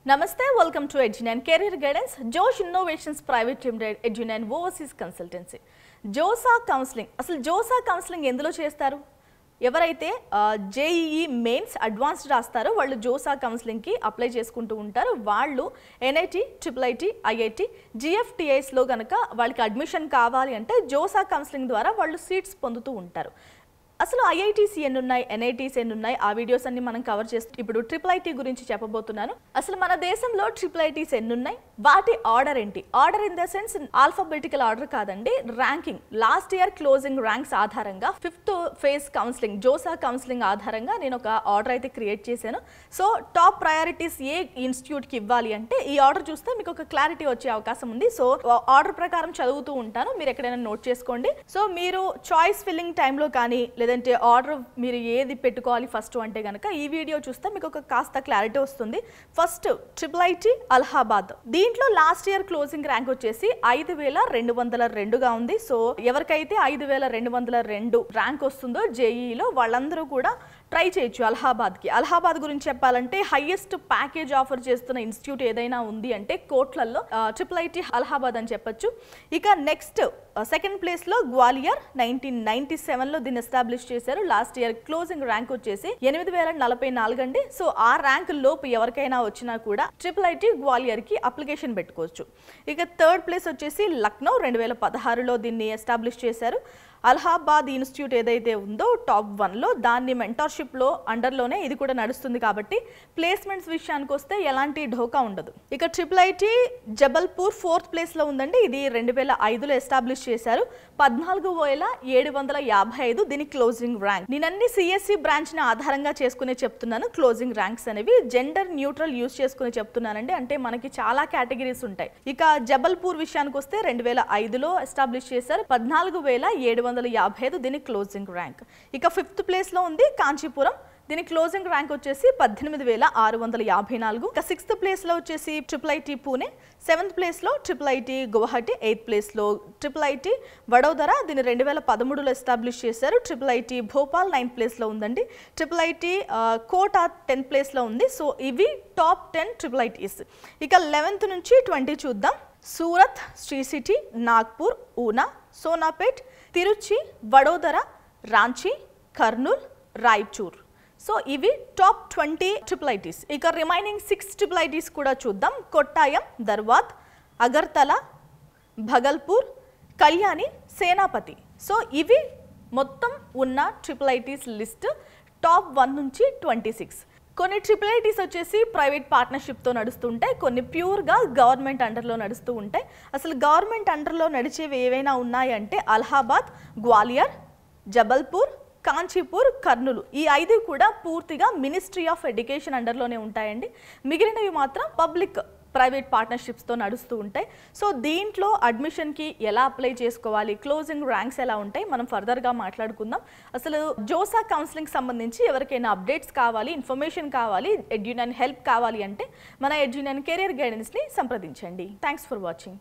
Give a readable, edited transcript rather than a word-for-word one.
Namaste, welcome to Edunine Career Guidance, Josh Innovations Private Limited, Edunine Overseas Consultancy. JOSA Counseling. అసలు JOSA Counseling ఎందులో చేస్తారు? ఎవరైతే JEE mains advanced రాస్తారో వాళ్ళు JOSA counselling కి apply చేసుకుంటూ ఉంటారు. వాళ్ళు NIT, IIIT, IIT, GFTIs లో గనక వాళ్ళకి అడ్మిషన్ కావాలి అంటే JOSA కౌన్సిలింగ్ ద్వారా వాళ్ళు సీట్స్ పొందుతూ ఉంటారు. అసలు IITs ఎన్ని ఉన్నాయి, NITs ఎన్ని ఉన్నాయి, ఆ వీడియోస్ అన్ని మనం కవర్ చేస్తూ ఇప్పుడు IIIT గురించి చెప్పబోతున్నాను. అసలు మన దేశంలో IIITs ఎన్ని ఉన్నాయి, వాటి ఆర్డర్ ఏంటి? Order in the sense alphabetical order కాదండి, ranking. Last year closing ranks ఆధారంగా 5th phase counselling JOSA counselling ఆధారంగా నేను ఒక ఆర్డర్ అయితే క్రియేట్ చేశాను. సో టాప్ ప్రయారిటీస్ ఏ ఇన్స్టిట్యూట్ కి ఇవ్వాలి అంటే ఈ ఆర్డర్ చూస్తే మీకు ఒక క్లారిటీ వచ్చే అవకాశం ఉంది. సో ఆర్డర్ ప్రకారం చదువుతూ ఉంటాను, మీరు ఎక్కడైనా నోట్ చేసుకోండి. సో మీరు చాయిస్ ఫిల్లింగ్ టైంలో కానీ లేదంటే ఆర్డర్ మీరు ఏది పెట్టుకోవాలి ఫస్ట్ అంటే కనుక ఈ వీడియో చూస్తే మీకు ఒక కాస్త క్లారిటీ వస్తుంది. First IIIT Allahabad. దీంట్లో లాస్ట్ ఇయర్ క్లోజింగ్ ర్యాంక్ వచ్చేసి 5202గా ఉంది. సో ఎవరికైతే 5202 ర్యాంక్ వస్తుందో JEEలో వాళ్ళందరూ కూడా ట్రై చేయొచ్చు అలహాబాద్కి. అలహాబాద్ గురించి చెప్పాలంటే హైయెస్ట్ ప్యాకేజ్ ఆఫర్ చేస్తున్న ఇన్స్టిట్యూట్ ఏదైనా ఉంది అంటే కోట్లల్లో IIIT అలహాబాద్ అని చెప్పొచ్చు. ఇక నెక్స్ట్ సెకండ్ ప్లేస్లో గ్వాలియర్. 1997లో దీన్ని ఎస్టాబ్లిష్ చేశారు. లాస్ట్ ఇయర్ క్లోజింగ్ ర్యాంక్ వచ్చేసి 8044 అండి. సో ఆ ర్యాంక్ లోపు ఎవరికైనా వచ్చినా కూడా IIIT గ్వాలియర్కి అప్లికేషన్ పెట్టుకోవచ్చు. ఇక థర్డ్ ప్లేస్ వచ్చేసి లక్నో. 2016లో దీన్ని ఎస్టాబ్లిష్ చేశారు. అలహాబాద్ ఇన్స్టిట్యూట్ ఏదైతే ఉందో టాప్ 1లో దాన్ని మెంటర్షిప్లో అండర్లోనే ఇది కూడా నడుస్తుంది కాబట్టి ప్లేస్మెంట్స్ విషయానికి వస్తే ఎలాంటి ఢోకా ఉండదు. ఇక IIIT జబల్పూర్ 4th ప్లేస్లో ఉందండి. ఇది 2005లో ఎస్టాబ్లిష్ చేశారు. 14,755 దీని క్లోజింగ్ ర్యాంక్. నేనన్ని CSE బ్రాంచ్ని ఆధారంగా చేసుకునే చెప్తున్నాను. క్లోజింగ్ ర్యాంక్స్ అనేవి జెండర్ న్యూట్రల్ యూజ్ చేసుకుని చెప్తున్నానండి, అంటే మనకి చాలా కేటగిరీస్ ఉంటాయి. ఇక జబల్పూర్ విషయానికి వస్తే 2005లో ఎస్టాబ్లిష్ చేశారు. 14,755 దీని క్లోజింగ్ ర్యాంక్. ఇక 5th ప్లేస్లో ఉంది కాంచీపురం. దీని క్లోజింగ్ ర్యాంక్ వచ్చేసి 18,654. ఇక 6th ప్లేస్లో వచ్చేసి IIIT పూణే. 7th ప్లేస్లో IIIT గువాహటి. 8th ప్లేస్లో IIIT వడోదర. దీన్ని 2013లో ఎస్టాబ్లిష్ చేశారు. IIIT భోపాల్ 9th ప్లేస్లో ఉందండి. IIIT కోటా 10th ప్లేస్లో ఉంది. సో ఇవి టాప్ 10 IIITs. ఇక 11th నుంచి 20 చూద్దాం. సూరత్, శ్రీ సిటీ, నాగ్పూర్, ఊనా, సోనాపేట్, తిరుచి, వడోదర, రాంచీ, కర్నూల్, రాయచూర్. సో ఇవి టాప్ 20 IIITs. ఇక రిమైనింగ్ 6 IIITs కూడా చూద్దాం. కొట్టాయం, దర్వాత్, అగర్తల, భగల్పూర్, కళ్యాణి, సేనాపతి. సో ఇవి మొత్తం ఉన్న IIITs లిస్ట్ టాప్ 1 నుంచి 26. కొన్ని IIITs వచ్చేసి ప్రైవేట్ పార్ట్నర్షిప్తో నడుస్తుంటాయి, కొన్ని ప్యూర్గా గవర్నమెంట్ అండర్లో నడుస్తూ ఉంటాయి. అసలు గవర్నమెంట్ అండర్లో నడిచేవి ఏవైనా ఉన్నాయంటే అలహాబాద్, గ్వాలియర్, జబల్పూర్, కాంచీపూర్, కర్నూలు. ఈ 5 కూడా పూర్తిగా మినిస్ట్రీ ఆఫ్ ఎడ్యుకేషన్ అండర్లోనే ఉంటాయండి. మిగిలినవి మాత్రం పబ్లిక్ ప్రైవేట్ పార్ట్నర్షిప్స్తో నడుస్తూ ఉంటాయి. సో దీంట్లో అడ్మిషన్కి ఎలా అప్లై చేసుకోవాలి, క్లోజింగ్ ర్యాంక్స్ ఎలా ఉంటాయి, మనం ఫర్దర్గా మాట్లాడుకుందాం. అసలు JOSA కౌన్సిలింగ్ సంబంధించి ఎవరికైనా అప్డేట్స్ కావాలి, ఇన్ఫర్మేషన్ కావాలి, ఎడ్యునైన్ హెల్ప్ కావాలి అంటే మన ఎడ్యునైన్ కెరీర్ గైడెన్స్ని సంప్రదించండి. Thanks for watching.